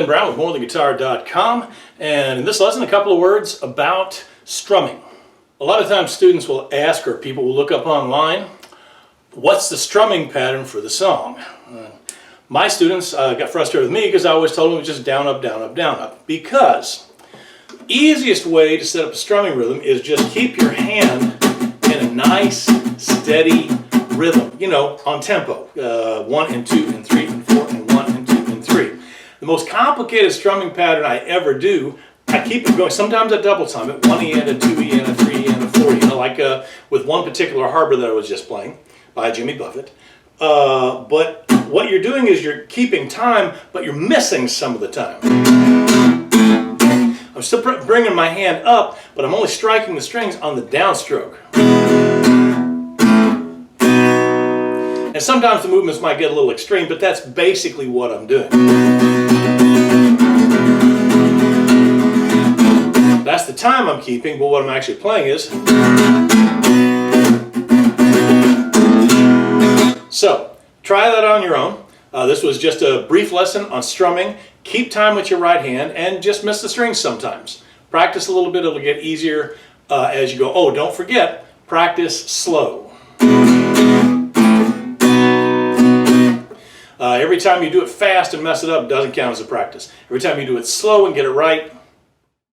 Brown with morethanguitar.com, and in this lesson a couple of words about strumming. A lot of times students will ask, or people will look up online, what's the strumming pattern for the song? My students got frustrated with me because I always told them it was just down, up, down, up, down, up. Because the easiest way to set up a strumming rhythm is just keep your hand in a nice, steady rhythm, you know, on tempo. 1 and 2 and 3 and 4 and 1 and 2 and 3. The most complicated strumming pattern I ever do, I keep it going. Sometimes I double time it, 1 E and a 2 E and a 3 E and a 4 E, you know, like with one particular harbor that I was just playing by Jimmy Buffett. But what you're doing is you're keeping time, but you're missing some of the time. I'm still bringing my hand up, but I'm only striking the strings on the downstroke. And sometimes the movements might get a little extreme, but that's basically what I'm doing. That's the time I'm keeping, but what I'm actually playing is. So, try that on your own. This was just a brief lesson on strumming. Keep time with your right hand and just miss the strings sometimes. Practice a little bit, it'll get easier as you go. Oh, don't forget, practice slow. Every time you do it fast and mess it up, doesn't count as a practice. Every time you do it slow and get it right,